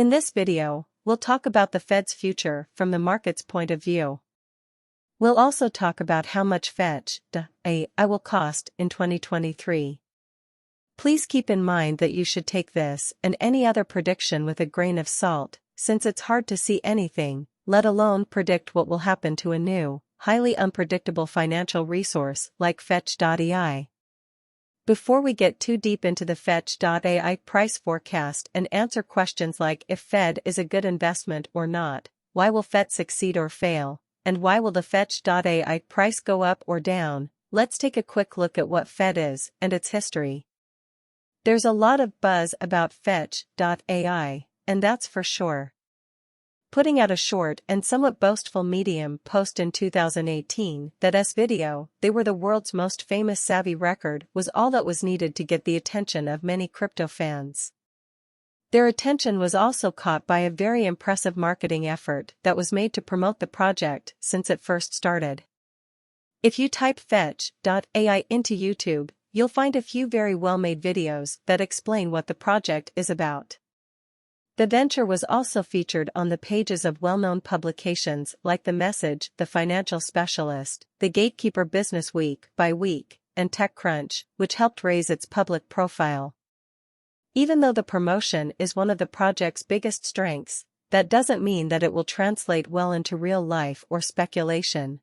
In this video, we'll talk about the Fed's future from the market's point of view. We'll also talk about how much fetch.ai will cost in 2023. Please keep in mind that you should take this and any other prediction with a grain of salt, since it's hard to see anything, let alone predict what will happen to a new, highly unpredictable financial resource like fetch.ai. Before we get too deep into the fetch.ai price forecast and answer questions like if Fed is a good investment or not, why will Fed succeed or fail, and why will the fetch.ai price go up or down, let's take a quick look at what Fed is and its history. There's a lot of buzz about fetch.ai, and that's for sure. Putting out a short and somewhat boastful Medium post in 2018 that video, they were the world's most famous savvy record was all that was needed to get the attention of many crypto fans. Their attention was also caught by a very impressive marketing effort that was made to promote the project since it first started. If you type fetch.ai into YouTube, you'll find a few very well-made videos that explain what the project is about. The venture was also featured on the pages of well-known publications like The Message, The Financial Specialist, The Gatekeeper Business Week by Week, and TechCrunch, which helped raise its public profile. Even though the promotion is one of the project's biggest strengths, that doesn't mean that it will translate well into real life or speculation.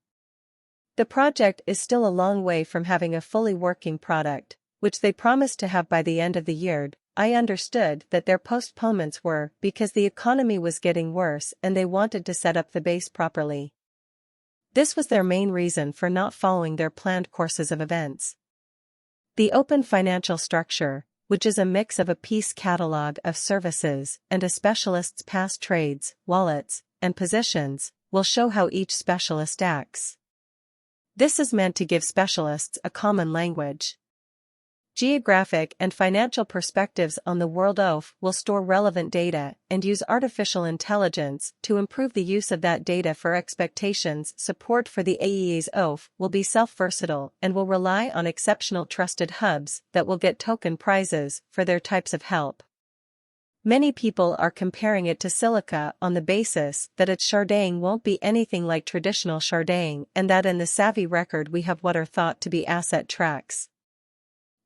The project is still a long way from having a fully working product, which they promised to have by the end of the year. I understood that their postponements were because the economy was getting worse and they wanted to set up the base properly. This was their main reason for not following their planned courses of events. The open financial structure, which is a mix of a piece catalog of services and a specialist's past trades, wallets, and positions, will show how each specialist acts. This is meant to give specialists a common language. Geographic and financial perspectives on the world will store relevant data and use artificial intelligence to improve the use of that data for expectations. Support for the AEA's will be self-versatile and will rely on exceptional trusted hubs that will get token prizes for their types of help. Many people are comparing it to Silica on the basis that its sharding won't be anything like traditional sharding and that in the Savvy record we have what are thought to be asset tracks.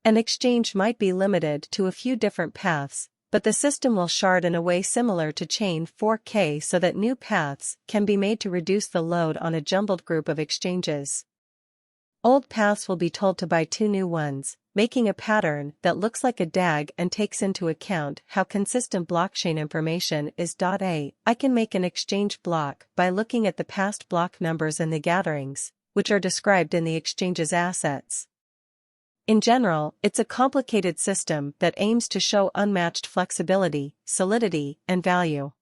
An exchange might be limited to a few different paths, but the system will shard in a way similar to Chain 4K so that new paths can be made to reduce the load on a jumbled group of exchanges. Old paths will be told to buy two new ones, making a pattern that looks like a DAG and takes into account how consistent blockchain information is. I can make an exchange block by looking at the past block numbers in the gatherings, which are described in the exchange's assets. In general, it's a complicated system that aims to show unmatched flexibility, solidity, and value.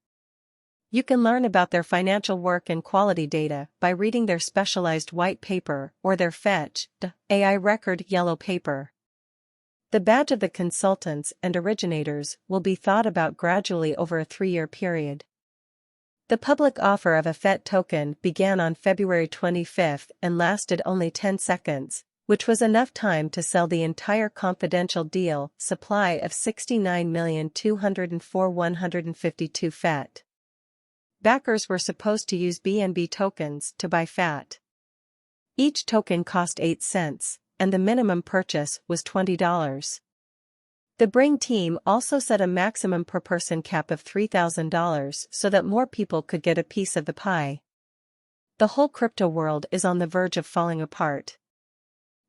You can learn about their financial work and quality data by reading their specialized white paper or their fetch.ai record yellow paper. The badge of the consultants and originators will be thought about gradually over a 3-year period. The public offer of a FET token began on February 25 and lasted only 10 seconds. Which was enough time to sell the entire confidential deal supply of 69,204,152 FET. Backers were supposed to use BNB tokens to buy FAT. Each token cost 8 cents, and the minimum purchase was $20. The Bring team also set a maximum per person cap of $3,000 so that more people could get a piece of the pie. The whole crypto world is on the verge of falling apart.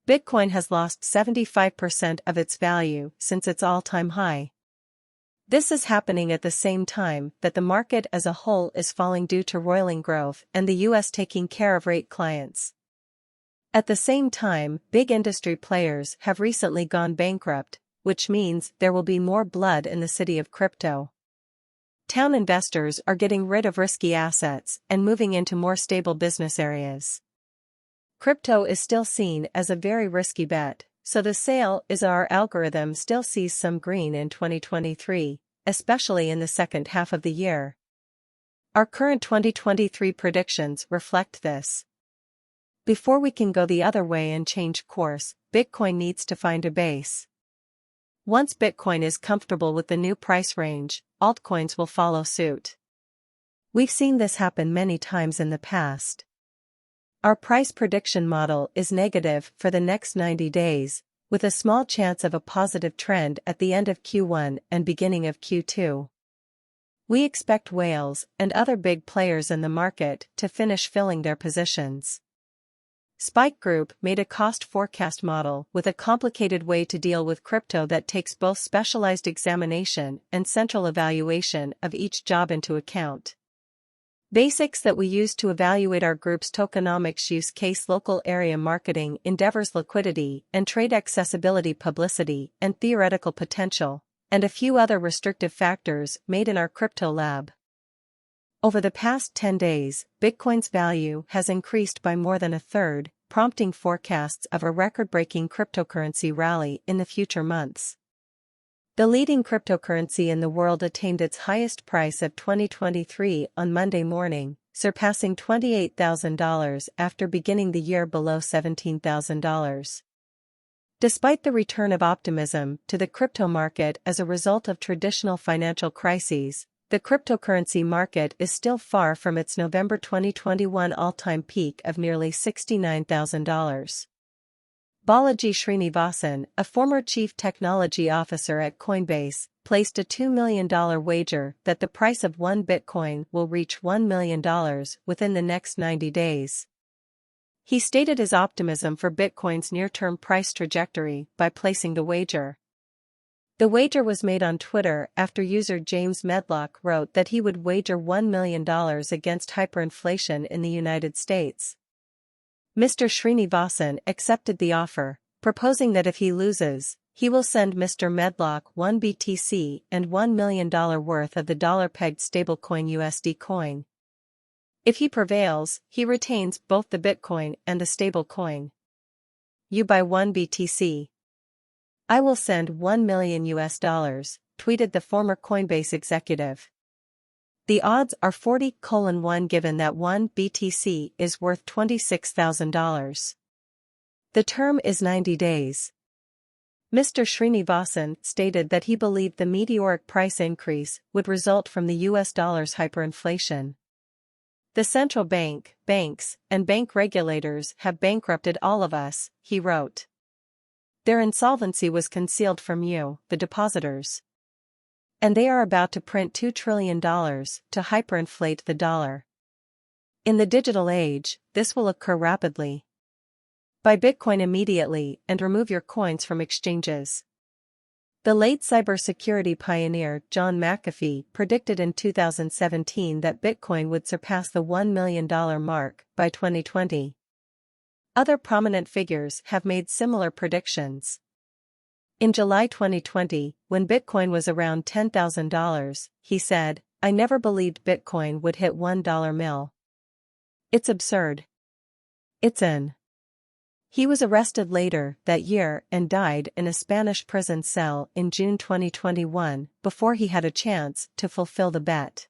Bitcoin has lost 75% of its value since its all-time high. This is happening at the same time that the market as a whole is falling due to roiling growth and the US taking care of rate clients. At the same time, big industry players have recently gone bankrupt, which means there will be more blood in the city of crypto. Town investors are getting rid of risky assets and moving into more stable business areas. Crypto is still seen as a very risky bet, so the sale is our algorithm still sees some green in 2023, especially in the second half of the year. Our current 2023 predictions reflect this. Before we can go the other way and change course, Bitcoin needs to find a base. Once Bitcoin is comfortable with the new price range, altcoins will follow suit. We've seen this happen many times in the past. Our price prediction model is negative for the next 90 days, with a small chance of a positive trend at the end of Q1 and beginning of Q2. We expect whales and other big players in the market to finish filling their positions. Spike Group made a cost forecast model with a complicated way to deal with crypto that takes both specialized examination and central evaluation of each job into account. Basics that we use to evaluate our group's tokenomics use case local area marketing endeavors liquidity and trade accessibility publicity and theoretical potential, and a few other restrictive factors made in our crypto lab. Over the past 10 days, Bitcoin's value has increased by more than a third, prompting forecasts of a record-breaking cryptocurrency rally in the future months. The leading cryptocurrency in the world attained its highest price of 2023 on Monday morning, surpassing $28,000 after beginning the year below $17,000. Despite the return of optimism to the crypto market as a result of traditional financial crises, the cryptocurrency market is still far from its November 2021 all-time peak of nearly $69,000. Balaji Srinivasan, a former chief technology officer at Coinbase, placed a $2 million wager that the price of one Bitcoin will reach $1 million within the next 90 days. He stated his optimism for Bitcoin's near-term price trajectory by placing the wager. The wager was made on Twitter after user James Medlock wrote that he would wager $1 million against hyperinflation in the United States. Mr. Srinivasan accepted the offer, proposing that if he loses, he will send Mr. Medlock 1 BTC and $1 million worth of the dollar-pegged stablecoin USD coin. If he prevails, he retains both the Bitcoin and the stablecoin. You buy 1 BTC. I will send $1 million, tweeted the former Coinbase executive. The odds are 40:1 given that 1 BTC is worth $26,000. The term is 90 days. Mr. Srinivasan stated that he believed the meteoric price increase would result from the US dollar's hyperinflation. The central bank, banks, and bank regulators have bankrupted all of us, he wrote. Their insolvency was concealed from you, the depositors. And they are about to print $2 trillion to hyperinflate the dollar. In the digital age, this will occur rapidly. Buy Bitcoin immediately and remove your coins from exchanges. The late cybersecurity pioneer John McAfee predicted in 2017 that Bitcoin would surpass the $1 million mark by 2020. Other prominent figures have made similar predictions. In July 2020, when Bitcoin was around $10,000, he said, "I never believed Bitcoin would hit $1 mil. It's absurd. It's in." He was arrested later that year and died in a Spanish prison cell in June 2021 before he had a chance to fulfill the bet.